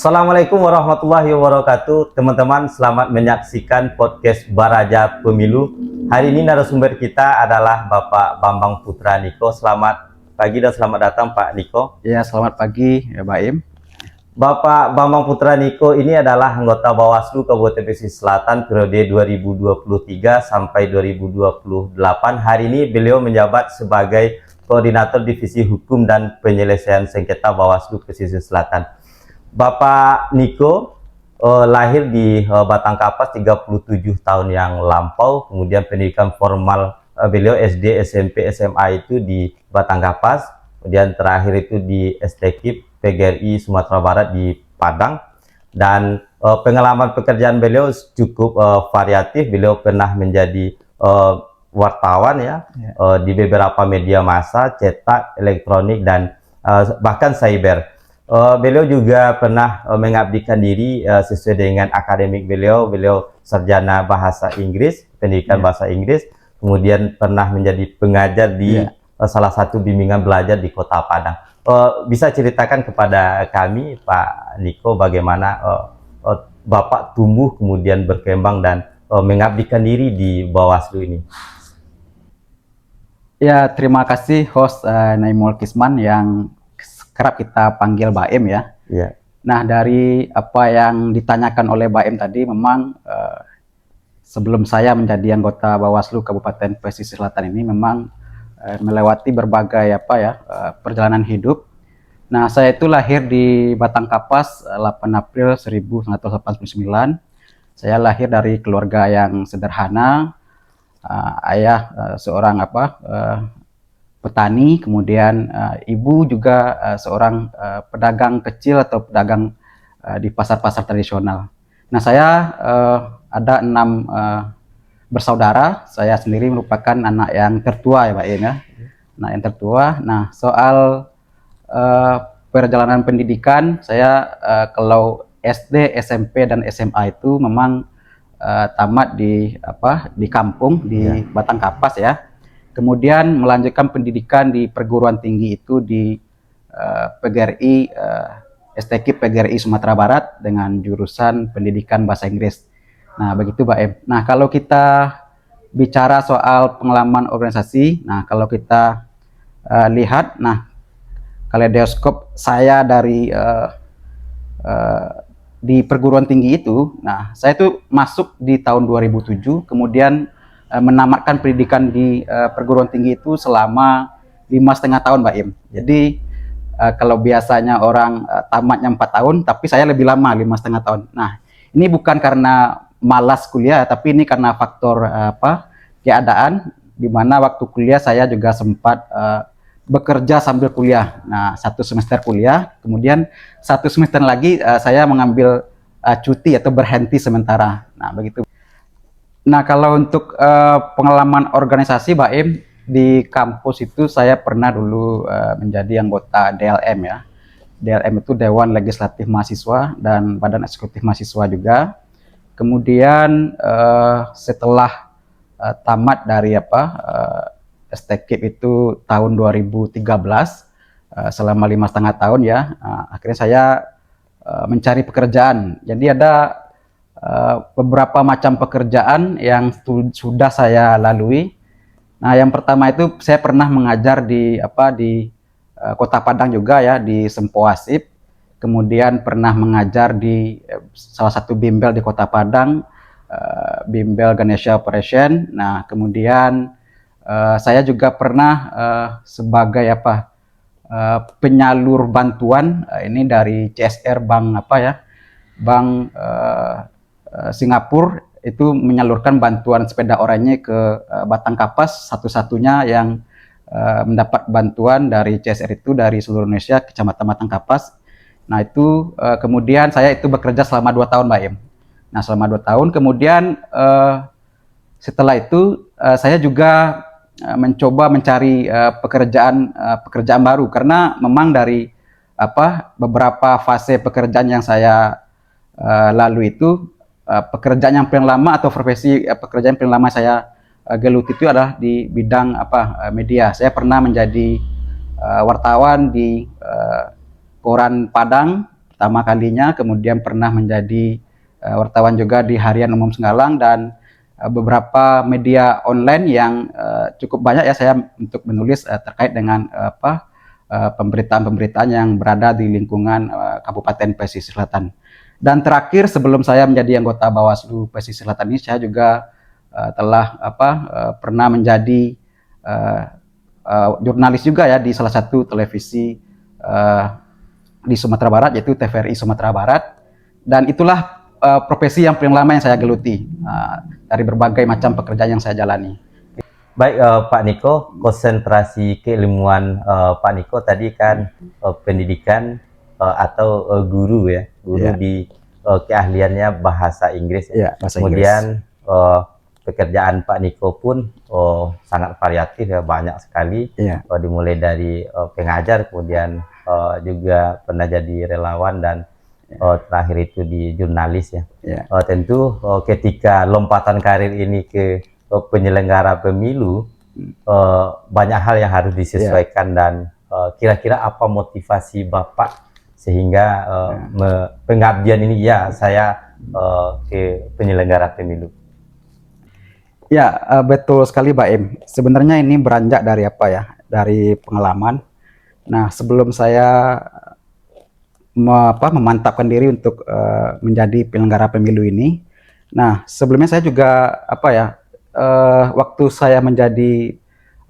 Assalamualaikum warahmatullahi wabarakatuh. Teman-teman, selamat menyaksikan podcast Baraja Pemilu. Hari ini narasumber kita adalah Bapak Bambang Putra Niko. Selamat pagi dan selamat datang Pak Niko. Ya, selamat pagi ya Pak Im. Bapak Bambang Putra Niko ini adalah anggota Bawaslu Kabupaten Pesisir Selatan periode 2023 sampai 2028. Hari ini beliau menjabat sebagai Koordinator Divisi Hukum dan Penyelesaian Sengketa Bawaslu Pesisir Selatan. Bapak Niko lahir di Batang Kapas 37 tahun yang lampau, kemudian pendidikan formal beliau SD, SMP, SMA itu di Batang Kapas, kemudian terakhir itu di STKIP PGRI Sumatera Barat di Padang, dan pengalaman pekerjaan beliau cukup variatif. Beliau pernah menjadi wartawan di beberapa media massa, cetak, elektronik, dan bahkan cyber. Beliau juga pernah mengabdikan diri sesuai dengan akademik beliau. Beliau sarjana bahasa Inggris, pendidikan bahasa Inggris, kemudian pernah menjadi pengajar di salah satu bimbingan belajar di Kota Padang. Bisa ceritakan kepada kami, Pak Niko, bagaimana Bapak tumbuh kemudian berkembang dan mengabdikan diri di Bawaslu ini? Ya, terima kasih host Naimul Kisman yang kerap kita panggil Baim ya. Ya. Nah, dari apa yang ditanyakan oleh Baim tadi, memang sebelum saya menjadi anggota Bawaslu Kabupaten Pesisir Selatan ini memang melewati berbagai perjalanan hidup. Nah, saya itu lahir di Batang Kapas 8 April 1989. Saya lahir dari keluarga yang sederhana. Ayah seorang petani, kemudian ibu juga seorang pedagang kecil atau pedagang di pasar-pasar tradisional. Nah, saya ada 6 bersaudara. Saya sendiri merupakan anak yang tertua ya Pak Ian ya. Anak yang tertua. Nah, soal perjalanan pendidikan, saya kalau SD, SMP, dan SMA itu memang tamat di kampung di Batang Kapas ya. Kemudian melanjutkan pendidikan di perguruan tinggi itu di PGRI STKIP PGRI Sumatera Barat dengan jurusan pendidikan bahasa Inggris. Nah, begitu Pak Em. Nah, kalau kita bicara soal pengalaman organisasi, nah kalau kita lihat, nah kaleidoskop saya dari di perguruan tinggi itu, nah saya itu masuk di tahun 2007, kemudian menamatkan pendidikan di perguruan tinggi itu selama 5,5 tahun, Mbak Im. Jadi kalau biasanya orang tamatnya 4 tahun, tapi saya lebih lama, 5,5 tahun. Nah, ini bukan karena malas kuliah, tapi ini karena faktor keadaan, di mana waktu kuliah saya juga sempat bekerja sambil kuliah. Nah, 1 semester kuliah, kemudian 1 semester lagi saya mengambil cuti atau berhenti sementara. Nah, begitu. Nah, kalau untuk pengalaman organisasi, Mbak Im, di kampus itu saya pernah dulu menjadi anggota DLM ya. DLM itu Dewan Legislatif Mahasiswa dan Badan Eksekutif Mahasiswa juga. Kemudian setelah tamat dari STKIP itu tahun 2013, selama 5,5 tahun ya, akhirnya saya mencari pekerjaan. Jadi ada beberapa macam pekerjaan yang sudah saya lalui. Nah, yang pertama itu saya pernah mengajar di Kota Padang juga ya, di Sempoasip. Kemudian pernah mengajar di salah satu bimbel di Kota Padang, bimbel Ganesha Operation. Nah, kemudian saya juga pernah sebagai penyalur bantuan ini dari CSR Bank Bank Singapura, itu menyalurkan bantuan sepeda oranye ke Batang Kapas, satu-satunya yang mendapat bantuan dari CSR itu dari seluruh Indonesia, Kecamatan Batang Kapas. Nah, itu kemudian saya itu bekerja selama 2 tahun, Mbak Im. Nah, selama 2 tahun, kemudian setelah itu saya juga mencoba mencari pekerjaan baru, karena memang dari beberapa fase pekerjaan yang saya lalu itu, pekerjaan yang paling lama atau profesi pekerjaan yang paling lama saya geluti itu adalah di bidang media. Saya pernah menjadi wartawan di koran Padang pertama kalinya, kemudian pernah menjadi wartawan juga di Harian Umum Senggalang dan beberapa media online yang cukup banyak ya saya untuk menulis terkait dengan pemberitaan-pemberitaan yang berada di lingkungan Kabupaten Pesisir Selatan. Dan terakhir sebelum saya menjadi anggota Bawaslu Pesisir Selatan ini, saya juga telah pernah menjadi jurnalis juga ya di salah satu televisi di Sumatera Barat, yaitu TVRI Sumatera Barat. Dan itulah profesi yang paling lama yang saya geluti dari berbagai macam pekerjaan yang saya jalani. Baik, Pak Niko, konsentrasi keilmuan Pak Niko tadi kan pendidikan atau guru ya, guru di keahliannya bahasa Inggris. Bahasa Kemudian pekerjaan Pak Niko pun sangat variatif ya, banyak sekali. Dimulai dari pengajar, kemudian juga pernah jadi relawan dan terakhir itu di jurnalis ya. Tentu ketika lompatan karir ini ke penyelenggara pemilu, banyak hal yang harus disesuaikan dan kira-kira apa motivasi Bapak sehingga pengabdian ini ya saya ke penyelenggara pemilu. Ya, betul sekali Mbak Im. Sebenarnya ini beranjak dari dari pengalaman. Nah, sebelum saya memantapkan diri untuk menjadi penyelenggara pemilu ini, nah sebelumnya saya juga waktu saya menjadi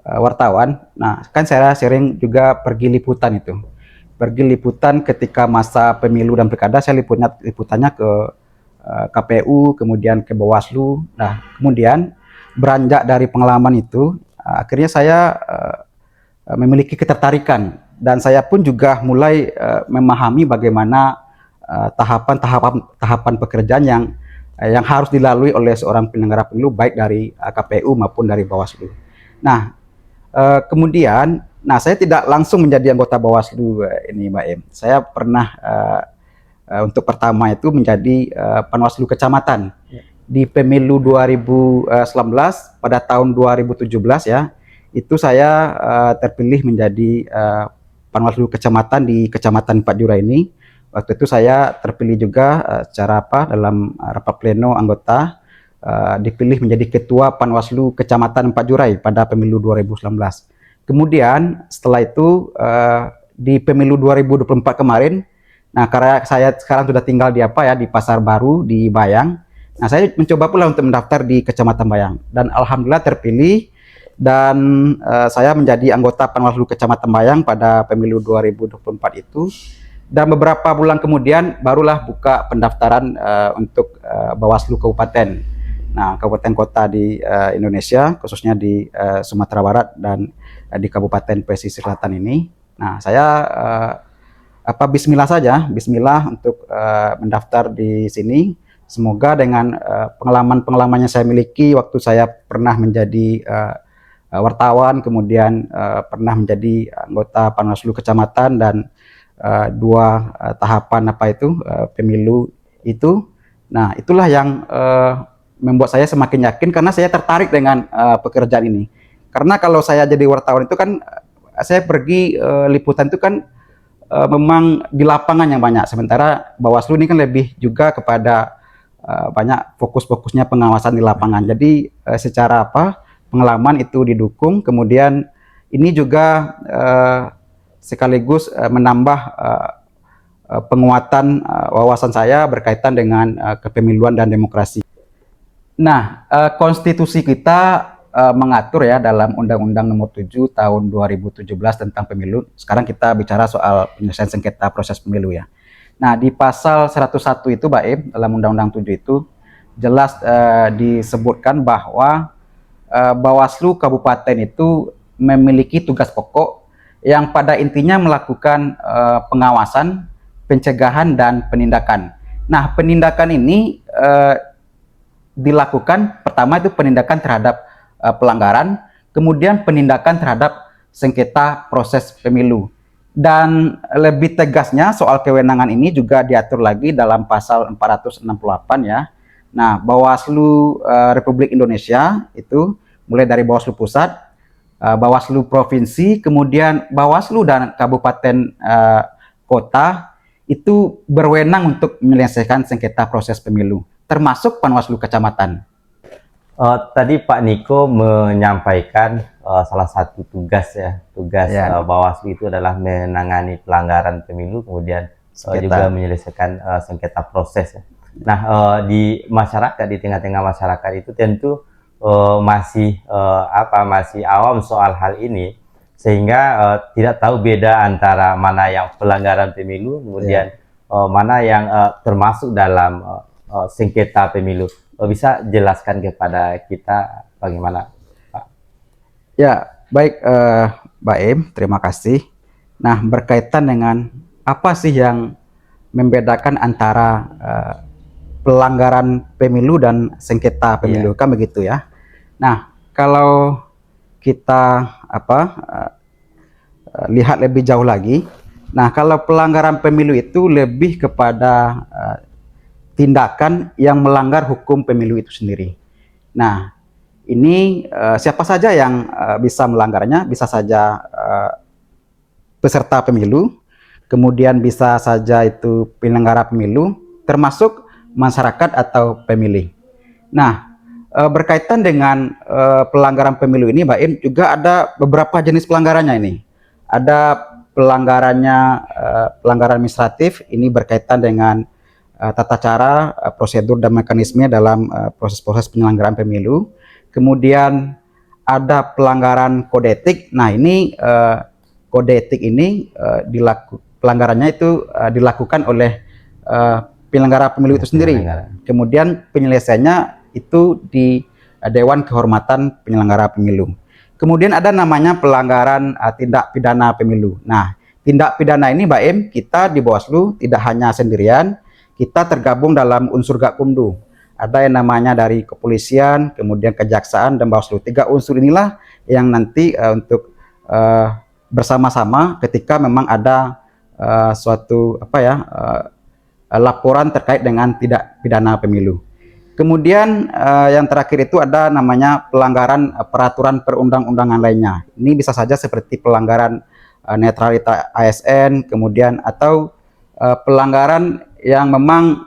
wartawan, nah kan saya sering juga pergi liputan ketika masa pemilu dan pilkada. Saya liputannya ke KPU, kemudian ke Bawaslu. Nah, kemudian beranjak dari pengalaman itu, akhirnya saya memiliki ketertarikan dan saya pun juga mulai memahami bagaimana tahapan pekerjaan yang harus dilalui oleh seorang penyelenggara pemilu, baik dari KPU maupun dari Bawaslu. Nah, kemudian, saya tidak langsung menjadi anggota Bawaslu ini, Mbak Em. Saya pernah untuk pertama itu menjadi Panwaslu Kecamatan di pemilu 2019 pada tahun 2017 ya. Itu saya terpilih menjadi Panwaslu Kecamatan di Kecamatan Empat Jurai ini. Waktu itu saya terpilih juga secara dalam rapat pleno anggota, dipilih menjadi Ketua Panwaslu Kecamatan Empat Jurai pada pemilu 2019. Kemudian setelah itu di pemilu 2024 kemarin, nah karena saya sekarang sudah tinggal di Pasar Baru di Bayang. Nah, saya mencoba pula untuk mendaftar di Kecamatan Bayang dan alhamdulillah terpilih. Dan saya menjadi anggota Panwaslu Kecamatan Bayang pada pemilu 2024 itu. Dan beberapa bulan kemudian barulah buka pendaftaran untuk Bawaslu Kabupaten. Nah, kabupaten kota di Indonesia, khususnya di Sumatera Barat dan di Kabupaten Pesisir Selatan ini. Nah, saya bismillah saja, bismillah untuk mendaftar di sini. Semoga dengan pengalaman-pengalaman yang saya miliki waktu saya pernah menjadi wartawan, kemudian pernah menjadi anggota Panwaslu Kecamatan dan dua tahapan pemilu itu. Nah, itulah yang membuat saya semakin yakin karena saya tertarik dengan pekerjaan ini. Karena kalau saya jadi wartawan itu kan saya pergi liputan itu kan memang di lapangan yang banyak. Sementara Bawaslu ini kan lebih juga kepada banyak fokus-fokusnya pengawasan di lapangan. Jadi secara pengalaman itu didukung, kemudian ini juga sekaligus menambah penguatan wawasan saya berkaitan dengan kepemiluan dan demokrasi. Nah, konstitusi kita mengatur ya dalam Undang-Undang Nomor 7 Tahun 2017 tentang pemilu. Sekarang kita bicara soal penyelesaian sengketa proses pemilu ya. Nah, di pasal 101 itu, Mbak Im, dalam Undang-Undang 7 itu jelas disebutkan bahwa Bawaslu Kabupaten itu memiliki tugas pokok yang pada intinya melakukan pengawasan, pencegahan, dan penindakan. Nah, penindakan ini dilakukan pertama itu penindakan terhadap pelanggaran, kemudian penindakan terhadap sengketa proses pemilu. Dan lebih tegasnya soal kewenangan ini juga diatur lagi dalam pasal 468 ya. Nah, Bawaslu Republik Indonesia itu mulai dari Bawaslu Pusat, Bawaslu Provinsi, kemudian Bawaslu dan Kabupaten Kota itu berwenang untuk menyelesaikan sengketa proses pemilu, termasuk Panwaslu Kecamatan. Tadi Pak Niko menyampaikan salah satu tugas Bawaslu itu adalah menangani pelanggaran pemilu, kemudian juga menyelesaikan sengketa proses ya. Nah, di masyarakat, di tengah-tengah masyarakat itu tentu masih awam soal hal ini, sehingga tidak tahu beda antara mana yang pelanggaran pemilu, kemudian mana yang termasuk dalam sengketa pemilu. Bisa jelaskan kepada kita bagaimana, Pak? Ya, baik, Mbak Em, terima kasih. Nah, berkaitan dengan apa sih yang membedakan antara pelanggaran pemilu dan sengketa pemilu, kan begitu ya. Nah, kalau kita lihat lebih jauh lagi, nah kalau pelanggaran pemilu itu lebih kepada tindakan yang melanggar hukum pemilu itu sendiri. Nah, ini siapa saja yang bisa melanggarnya, bisa saja peserta pemilu, kemudian bisa saja itu penyelenggara pemilu, termasuk masyarakat atau pemilih. Nah, berkaitan dengan pelanggaran pemilu ini, Mbak Im, juga ada beberapa jenis pelanggarannya ini. Ada pelanggaran administratif, ini berkaitan dengan tata cara, prosedur dan mekanisme dalam proses-proses penyelenggaraan pemilu. Kemudian ada pelanggaran kode etik. Nah, ini kode etik ini pelanggarannya itu dilakukan oleh penyelenggara pemilu itu sendiri. Kemudian penyelesaiannya itu di Dewan Kehormatan Penyelenggara Pemilu. Kemudian ada namanya pelanggaran tindak pidana pemilu. Nah, tindak pidana ini, Mbak Em, kita di Bawaslu tidak hanya sendirian, kita tergabung dalam unsur Gakumdu. Ada yang namanya dari kepolisian, kemudian kejaksaan, dan Bawaslu. 3 unsur inilah yang nanti untuk bersama-sama ketika memang ada suatu laporan terkait dengan tidak pidana pemilu. Kemudian yang terakhir itu ada namanya pelanggaran peraturan perundang-undangan lainnya. Ini bisa saja seperti pelanggaran netralitas ASN, kemudian atau pelanggaran yang memang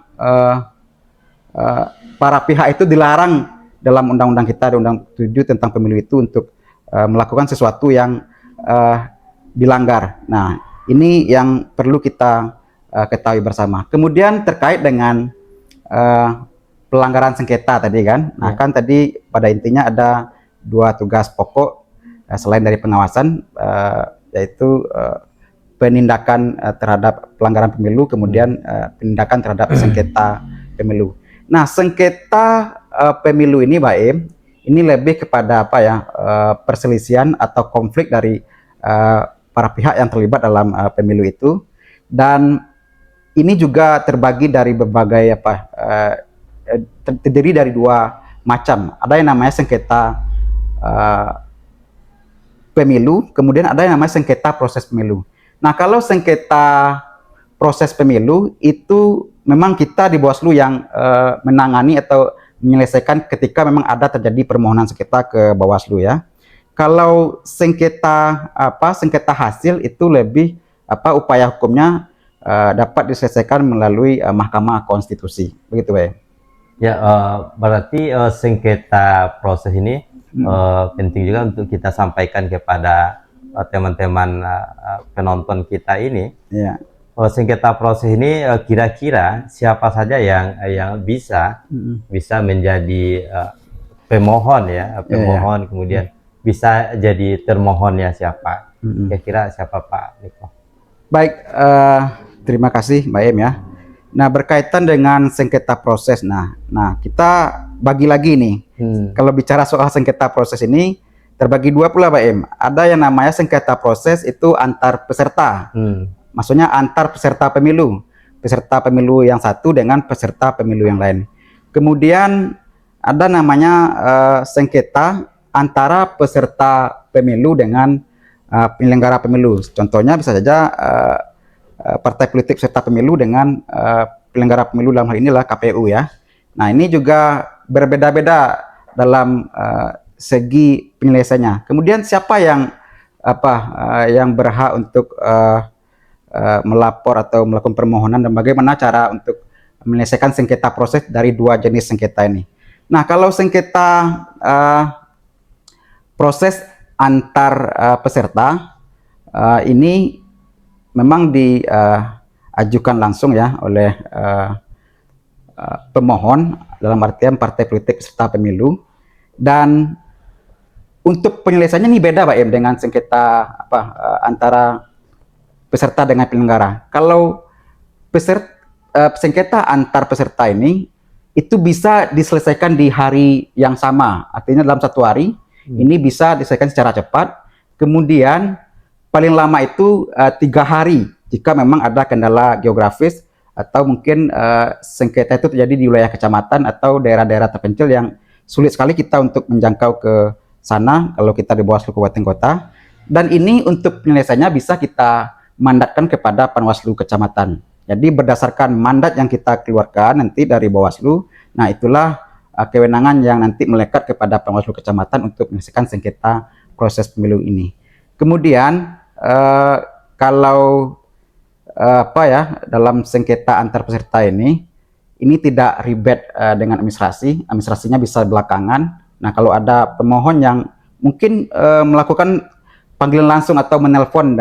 para pihak itu dilarang dalam undang-undang kita, Undang 7 tentang pemilu itu untuk melakukan sesuatu yang dilanggar. Nah, ini yang perlu kita ketahui bersama. Kemudian terkait dengan pelanggaran sengketa tadi kan. Nah, kan tadi pada intinya ada 2 tugas pokok selain dari pengawasan, yaitu penindakan terhadap pelanggaran pemilu, kemudian penindakan terhadap sengketa pemilu. Nah, sengketa pemilu ini, Mbak Em, ini lebih kepada perselisihan atau konflik dari para pihak yang terlibat dalam pemilu itu, dan ini juga terbagi dari berbagai terdiri dari 2 macam. Ada yang namanya sengketa pemilu, kemudian ada yang namanya sengketa proses pemilu. Nah, kalau sengketa proses pemilu itu memang kita di Bawaslu yang menangani atau menyelesaikan ketika memang ada terjadi permohonan sengketa ke Bawaslu ya. Kalau sengketa sengketa hasil itu lebih upaya hukumnya dapat diselesaikan melalui Mahkamah Konstitusi. Begitu, Pak. Ya, berarti sengketa proses ini penting juga untuk kita sampaikan kepada teman-teman penonton kita ini. Ya. Sengketa proses ini kira-kira siapa saja yang bisa menjadi pemohon ya, pemohon, kemudian bisa jadi termohon ya siapa? Kira-kira siapa, Pak Niko? Baik, terima kasih Mbak Em ya. Nah, berkaitan dengan sengketa proses, nah kita bagi lagi nih. Kalau bicara soal sengketa proses ini terbagi 2 pula, Mbak Em. Ada yang namanya sengketa proses itu antar peserta. Maksudnya antar peserta pemilu yang satu dengan peserta pemilu yang lain. Kemudian ada namanya sengketa antara peserta pemilu dengan penyelenggara pemilu. Contohnya bisa saja partai politik peserta pemilu dengan penyelenggara pemilu, dalam hal inilah KPU ya. Nah, ini juga berbeda-beda dalam segi penyelesaiannya. Kemudian siapa yang berhak untuk melapor atau melakukan permohonan dan bagaimana cara untuk menyelesaikan sengketa proses dari dua jenis sengketa ini. Nah, kalau sengketa proses antar peserta ini memang diajukan langsung ya oleh pemohon, dalam artian partai politik peserta pemilu, dan untuk penyelesaiannya ini beda Pak Im dengan sengketa antara peserta dengan penyelenggara. Kalau sengketa antar peserta ini itu bisa diselesaikan di hari yang sama, artinya dalam satu hari ini bisa diselesaikan secara cepat. Kemudian paling lama itu 3 hari jika memang ada kendala geografis atau mungkin sengketa itu terjadi di wilayah kecamatan atau daerah-daerah terpencil yang sulit sekali kita untuk menjangkau ke sana kalau kita di Bawaslu Kabupaten Kota. Dan ini untuk penyelesaiannya bisa kita mandatkan kepada Panwaslu Kecamatan. Jadi berdasarkan mandat yang kita keluarkan nanti dari Bawaslu, nah itulah kewenangan yang nanti melekat kepada Panwaslu Kecamatan untuk menyelesaikan sengketa proses pemilu ini. Kemudian kalau dalam sengketa antar peserta ini tidak ribet dengan administrasinya bisa belakangan. Nah, kalau ada pemohon yang mungkin melakukan panggilan langsung atau menelpon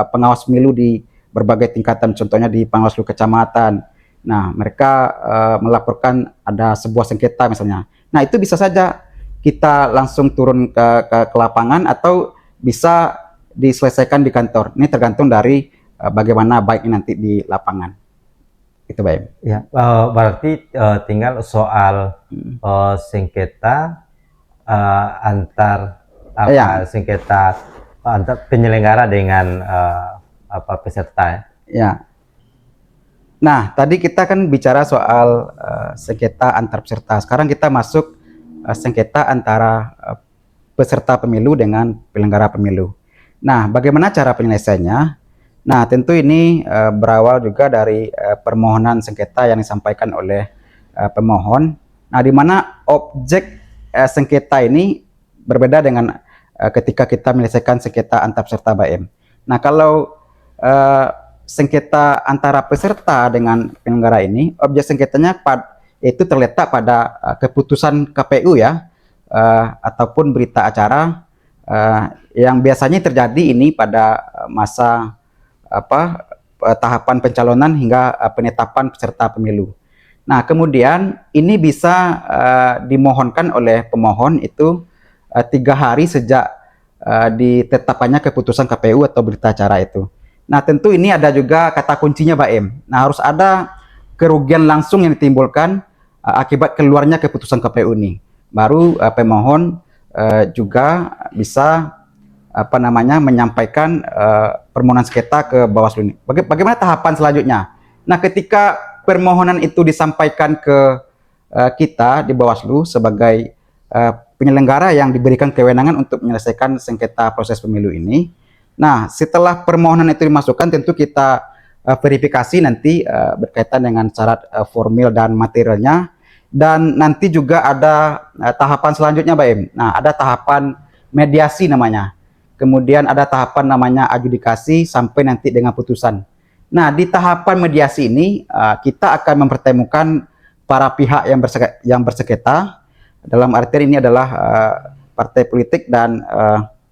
pengawas pemilu di berbagai tingkatan, contohnya di Panwaslu Kecamatan. Nah, mereka melaporkan ada sebuah sengketa misalnya. Nah, itu bisa saja kita langsung turun ke lapangan atau bisa diselesaikan di kantor. Ini tergantung dari bagaimana baiknya nanti di lapangan. Itu baik. Ya, berarti tinggal soal sengketa antar sengketa antar penyelenggara dengan peserta ya. Ya. Nah, tadi kita kan bicara soal sengketa antar peserta. Sekarang kita masuk sengketa antara peserta pemilu dengan penyelenggara pemilu. Nah, bagaimana cara penyelesaiannya? Nah, tentu ini berawal juga dari permohonan sengketa yang disampaikan oleh pemohon. Nah, di mana objek sengketa ini berbeda dengan ketika kita menyelesaikan sengketa antar peserta BM. Nah, kalau sengketa antara peserta dengan penyelenggara ini, objek sengketanya itu terletak pada keputusan KPU ya, ataupun berita acara yang biasanya terjadi ini pada masa tahapan pencalonan hingga penetapan peserta pemilu. Nah, kemudian ini bisa dimohonkan oleh pemohon itu 3 hari sejak ditetapkannya keputusan KPU atau berita acara itu. Nah, tentu ini ada juga kata kuncinya, Pak Em. Nah, harus ada kerugian langsung yang ditimbulkan akibat keluarnya keputusan KPU ini. Baru pemohon juga bisa menyampaikan permohonan sengketa ke Bawaslu ini. Bagaimana tahapan selanjutnya? Nah, ketika permohonan itu disampaikan ke kita di Bawaslu sebagai penyelenggara yang diberikan kewenangan untuk menyelesaikan sengketa proses pemilu ini. Nah, setelah permohonan itu dimasukkan, tentu kita verifikasi nanti berkaitan dengan syarat formil dan materialnya. Dan nanti juga ada tahapan selanjutnya, Mbak Im. Nah, ada tahapan mediasi namanya. Kemudian ada tahapan namanya adjudikasi sampai nanti dengan putusan. Nah, di tahapan mediasi ini kita akan mempertemukan para pihak yang bersengketa. Dalam artian ini adalah partai politik dan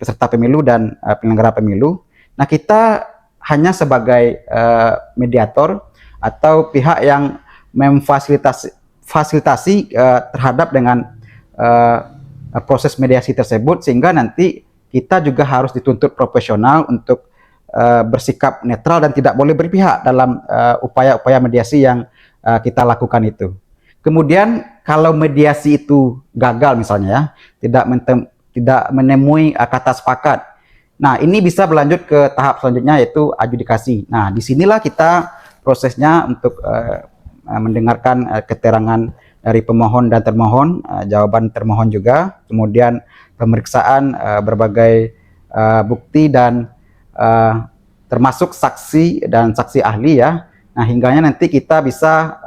peserta pemilu dan penyelenggara pemilu. Nah, kita hanya sebagai mediator atau pihak yang memfasilitasi terhadap dengan proses mediasi tersebut, sehingga nanti kita juga harus dituntut profesional untuk bersikap netral dan tidak boleh berpihak dalam upaya-upaya mediasi yang kita lakukan itu. Kemudian kalau mediasi itu gagal misalnya ya, tidak menemui kata sepakat. Nah, ini bisa berlanjut ke tahap selanjutnya yaitu adjudikasi. Nah, disinilah kita prosesnya untuk mendengarkan keterangan dari pemohon dan termohon, jawaban termohon juga, kemudian pemeriksaan berbagai bukti dan termasuk saksi dan saksi ahli ya. Nah, hingganya nanti kita bisa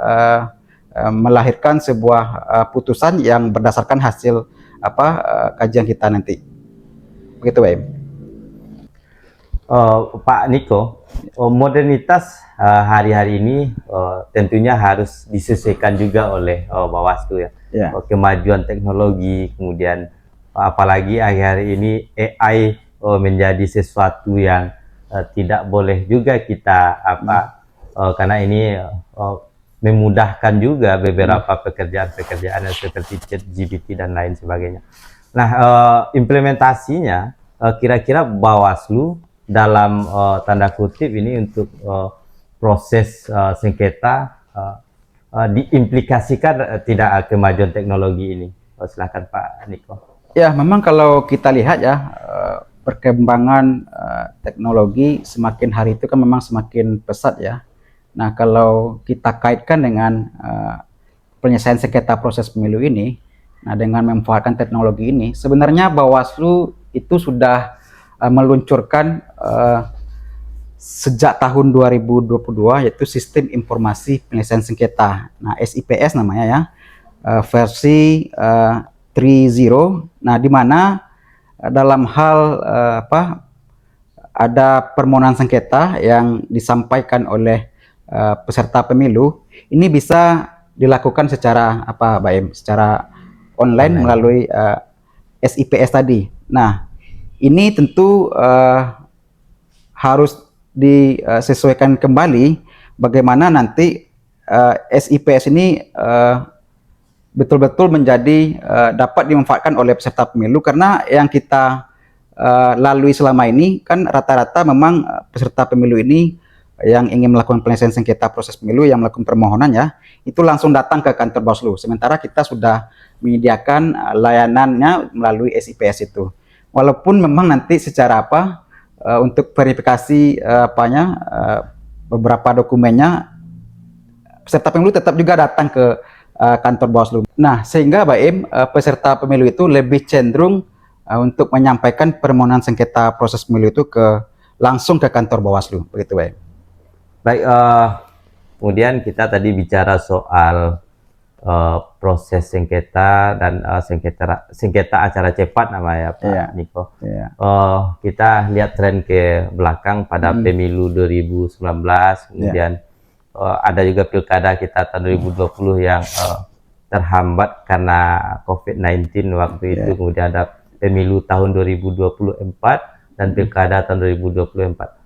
melahirkan sebuah putusan yang berdasarkan hasil kajian kita nanti. Begitu, Pak Im. Pak Niko, modernitas hari-hari ini tentunya harus disesuaikan juga oleh Bawaslu ya. Ya. Kemajuan teknologi, kemudian apalagi akhir-akhir ini AI menjadi sesuatu yang tidak boleh juga kita karena ini memudahkan juga beberapa pekerjaan-pekerjaan seperti ChatGPT dan lain sebagainya. Nah, implementasinya kira-kira Bawaslu dalam tanda kutip ini untuk proses sengketa diimplikasikan tidak kemajuan teknologi ini. Silakan Pak Niko. Ya, memang kalau kita lihat ya, perkembangan teknologi semakin hari itu kan memang semakin pesat ya. Nah, kalau kita kaitkan dengan penyelesaian sengketa proses pemilu ini, nah dengan memanfaatkan teknologi ini, sebenarnya Bawaslu itu sudah meluncurkan sejak tahun 2022 yaitu Sistem Informasi Penyelesaian Sengketa. Nah, SIPS namanya ya, versi 3.0. Nah, di mana dalam hal ada permohonan sengketa yang disampaikan oleh peserta pemilu, ini bisa dilakukan secara secara online melalui SIPS tadi. Nah, ini tentu harus disesuaikan kembali bagaimana nanti SIPS ini betul-betul menjadi dapat dimanfaatkan oleh peserta pemilu, karena yang kita lalui selama ini kan rata-rata memang peserta pemilu ini yang ingin melakukan penyelesaian sengketa proses pemilu, yang melakukan permohonan ya, itu langsung datang ke kantor Bawaslu. Sementara kita sudah menyediakan layanannya melalui SIPS itu. Walaupun memang nanti secara untuk verifikasi beberapa dokumennya, peserta pemilu tetap juga datang ke kantor Bawaslu. Nah, sehingga peserta pemilu itu lebih cenderung untuk menyampaikan permohonan sengketa proses pemilu itu langsung ke kantor Bawaslu, begitu Baim. Baik, kemudian kita tadi bicara soal proses sengketa dan sengketa acara cepat namanya Pak Niko. Kita lihat tren ke belakang pada pemilu 2019, kemudian ada juga pilkada kita tahun 2020 yang terhambat karena COVID-19 waktu itu. Kemudian ada pemilu tahun 2024 dan pilkada tahun 2024.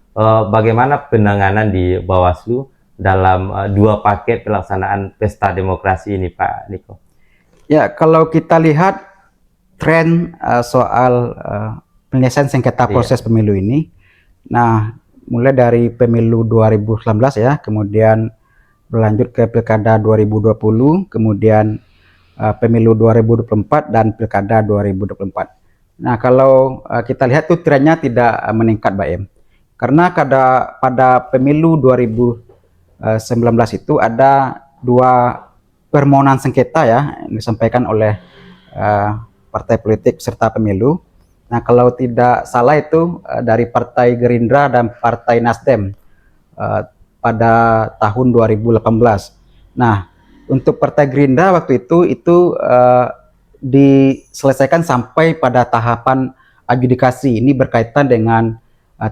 Bagaimana penanganan di Bawaslu dalam dua paket pelaksanaan pesta demokrasi ini, Pak Niko? Ya, kalau kita lihat tren soal penyelesaian sengketa proses pemilu ini, nah mulai dari pemilu 2019 ya, kemudian berlanjut ke pilkada 2020, kemudian pemilu 2024 dan pilkada 2024. Nah, kalau kita lihat tuh trennya tidak meningkat, Baim. Karena pada pemilu 2019 itu ada dua permohonan sengketa ya yang disampaikan oleh partai politik serta pemilu. Nah, kalau tidak salah itu dari Partai Gerindra dan Partai Nasdem pada tahun 2018. Nah, untuk Partai Gerindra waktu itu diselesaikan sampai pada tahapan adjudikasi. Ini berkaitan dengan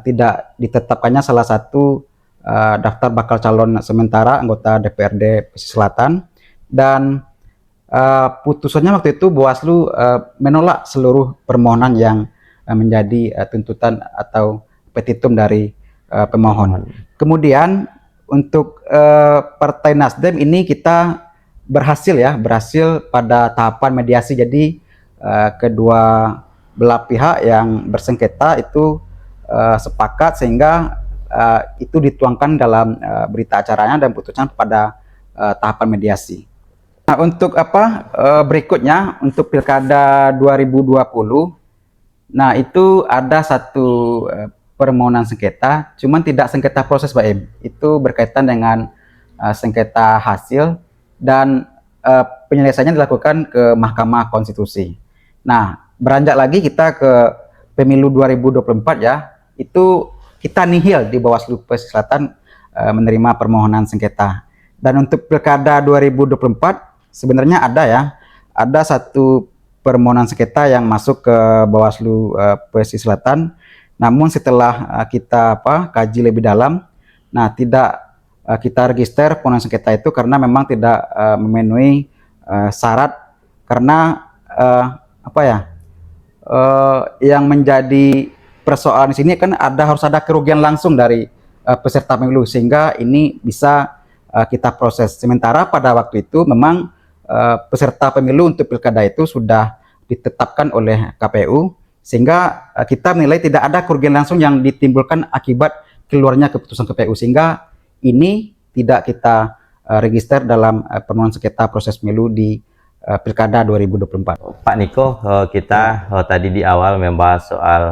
tidak ditetapkannya salah satu daftar bakal calon sementara anggota DPRD Pesisir Selatan, dan putusannya waktu itu Bawaslu menolak seluruh permohonan yang menjadi tuntutan atau petitum dari pemohon. Kemudian untuk Partai Nasdem ini kita berhasil pada tahapan mediasi. Jadi kedua belah pihak yang bersengketa itu sepakat sehingga itu dituangkan dalam berita acaranya dan putusan pada tahapan mediasi. Nah, untuk berikutnya untuk pilkada 2020, nah itu ada satu permohonan sengketa, cuman tidak sengketa proses, Pak Im. Itu berkaitan dengan sengketa hasil dan penyelesaiannya dilakukan ke Mahkamah Konstitusi. Nah, beranjak lagi kita ke pemilu 2024 ya, itu kita nihil di Bawaslu Pesisir Selatan menerima permohonan sengketa. Dan untuk pilkada 2024 sebenarnya ada satu permohonan sengketa yang masuk ke Bawaslu Pesisir Selatan, Namun setelah kita kaji lebih dalam, nah tidak kita register pemohon sengketa itu karena memang tidak memenuhi syarat, karena yang menjadi persoalan di sini kan harus ada kerugian langsung dari peserta pemilu, sehingga ini bisa kita proses. Sementara pada waktu itu memang peserta pemilu untuk pilkada itu sudah ditetapkan oleh KPU, sehingga kita menilai tidak ada kerugian langsung yang ditimbulkan akibat keluarnya keputusan KPU, sehingga ini tidak kita register dalam permohonan sengketa proses pemilu di Pilkada 2024. Pak Niko, kita tadi di awal membahas soal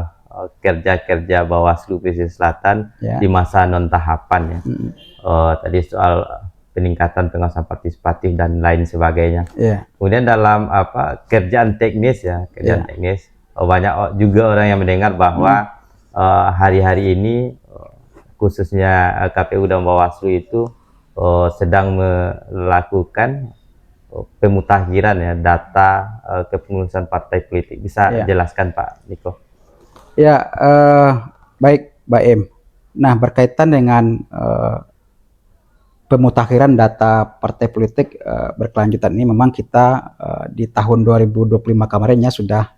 kerja-kerja Bawaslu Pesisir Selatan di masa non tahapan ya. Tadi soal peningkatan pengawasan partisipatif dan lain sebagainya. Kemudian dalam kerjaan teknis ya, teknis, banyak juga orang yang mendengar bahwa hari-hari ini khususnya KPU dan Bawaslu itu sedang melakukan pemutakhiran ya data kepengurusan partai politik. Bisa jelaskan Pak Niko? Ya, baik Mbak Em. Nah, berkaitan dengan pemutakhiran data partai politik berkelanjutan ini, memang kita di tahun 2025 kemarinnya sudah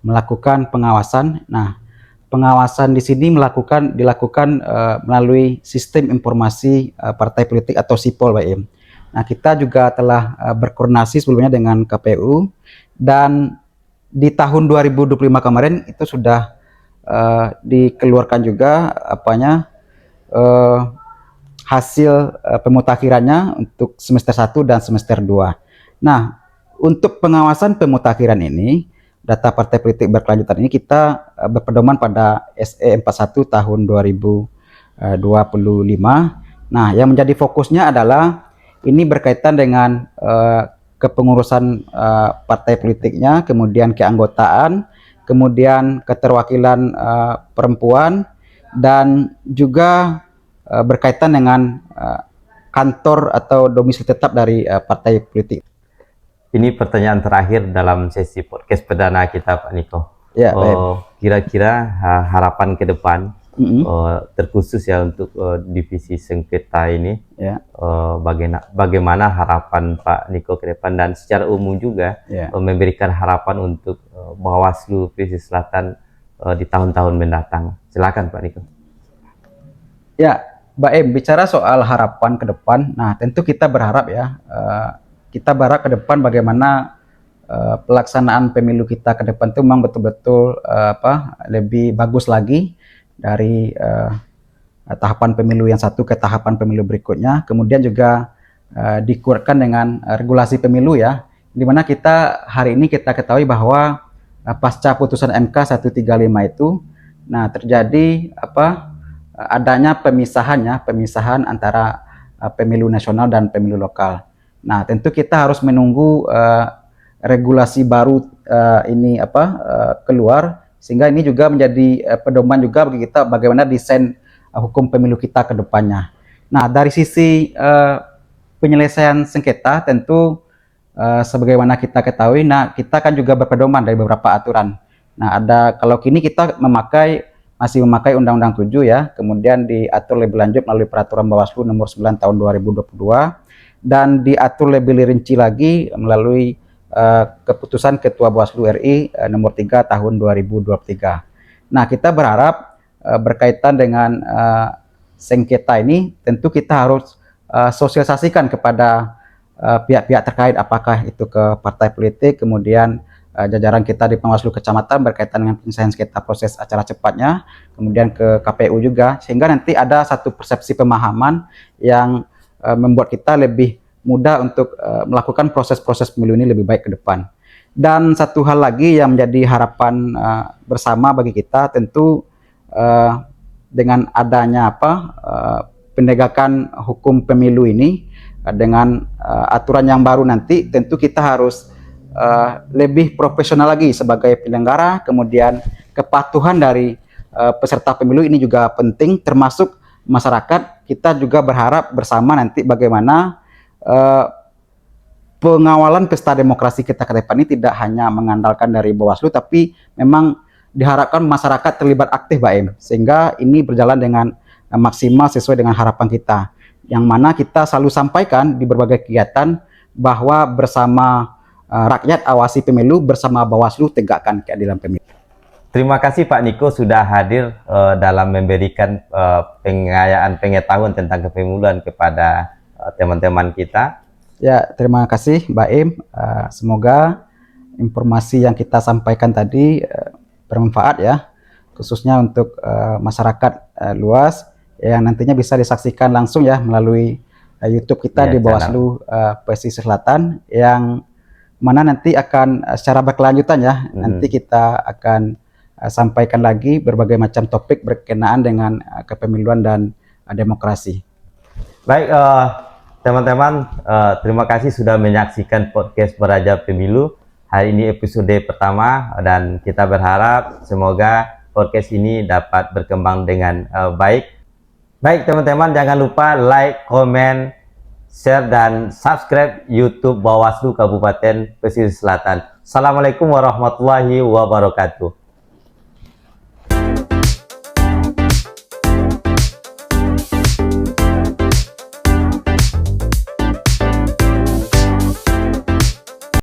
melakukan pengawasan. Nah, pengawasan di sini dilakukan melalui sistem informasi partai politik atau SIPOL, Mbak Em. Nah, kita juga telah berkoordinasi sebelumnya dengan KPU, dan di tahun 2025 kemarin itu sudah dikeluarkan juga hasil pemutakhirannya untuk semester 1 dan semester 2. Nah, untuk pengawasan pemutakhiran ini, data partai politik berkelanjutan ini, kita berpedoman pada SE 41 tahun 2025. Nah, yang menjadi fokusnya adalah ini berkaitan dengan kepengurusan partai politiknya, kemudian keanggotaan, kemudian keterwakilan perempuan, dan juga berkaitan dengan kantor atau domisili tetap dari partai politik. Ini pertanyaan terakhir dalam sesi podcast perdana kita, Pak Niko. Ya, kira-kira harapan ke depan, terkhusus ya untuk divisi sengketa ini, bagaimana harapan Pak Niko ke depan, dan secara umum juga memberikan harapan untuk Bawaslu Pesisir Selatan di tahun-tahun mendatang. Silakan Pak Niko. Ya, Mbak Em, bicara soal harapan ke depan, nah tentu kita berharap ya, kita berharap ke depan bagaimana pelaksanaan pemilu kita ke depan itu memang betul-betul lebih bagus lagi dari tahapan pemilu yang satu ke tahapan pemilu berikutnya. Kemudian juga dikuatkan dengan regulasi pemilu ya, dimana kita hari ini kita ketahui bahwa pasca putusan MK 135 itu, nah terjadi adanya pemisahan antara pemilu nasional dan pemilu lokal. Nah, tentu kita harus menunggu regulasi baru ini keluar, sehingga ini juga menjadi pedoman juga bagi kita bagaimana desain hukum pemilu kita ke depannya. Nah, dari sisi penyelesaian sengketa, tentu sebagaimana kita ketahui, nah kita kan juga berpedoman dari beberapa aturan. Nah, kalau kini kita masih memakai Undang-Undang 7 ya, kemudian diatur lebih lanjut melalui Peraturan Bawaslu nomor 9 tahun 2022, dan diatur lebih rinci lagi melalui keputusan Ketua Bawaslu RI nomor 3 tahun 2023. Nah, kita berharap berkaitan dengan sengketa ini, tentu kita harus sosialisasikan kepada pihak-pihak terkait, apakah itu ke partai politik, kemudian jajaran kita di Bawaslu Kecamatan berkaitan dengan penyelesaian sengketa proses acara cepatnya, kemudian ke KPU juga, sehingga nanti ada satu persepsi pemahaman yang membuat kita lebih mudah untuk melakukan proses-proses pemilu ini lebih baik ke depan. Dan satu hal lagi yang menjadi harapan bersama bagi kita, tentu dengan adanya penegakan hukum pemilu ini, dengan aturan yang baru nanti, tentu kita harus lebih profesional lagi sebagai penyelenggara. Kemudian kepatuhan dari peserta pemilu ini juga penting, termasuk masyarakat. Kita juga berharap bersama nanti bagaimana pengawalan pesta demokrasi kita ke depan ini tidak hanya mengandalkan dari Bawaslu, tapi memang diharapkan masyarakat terlibat aktif Pak Im, sehingga ini berjalan dengan maksimal sesuai dengan harapan kita, yang mana kita selalu sampaikan di berbagai kegiatan bahwa bersama rakyat awasi pemilu, bersama Bawaslu tegakkan keadilan pemilu. Terima kasih Pak Niko sudah hadir dalam memberikan pengayaan pengetahuan tentang kepemiluan kepada teman-teman kita. Ya, terima kasih Mbak Im. Semoga informasi yang kita sampaikan tadi bermanfaat ya, khususnya untuk masyarakat luas yang nantinya bisa disaksikan langsung ya melalui YouTube kita di Bawaslu Pesisir Selatan, yang mana nanti akan secara berkelanjutan ya, nanti kita akan sampaikan lagi berbagai macam topik berkenaan dengan kepemiluan dan demokrasi. Baik teman-teman, terima kasih sudah menyaksikan podcast Beraja Pemilu. Hari ini episode pertama dan kita berharap semoga podcast ini dapat berkembang dengan baik. Baik teman-teman, jangan lupa like, komen, share, dan subscribe YouTube Bawaslu Kabupaten Pesisir Selatan. Assalamualaikum warahmatullahi wabarakatuh.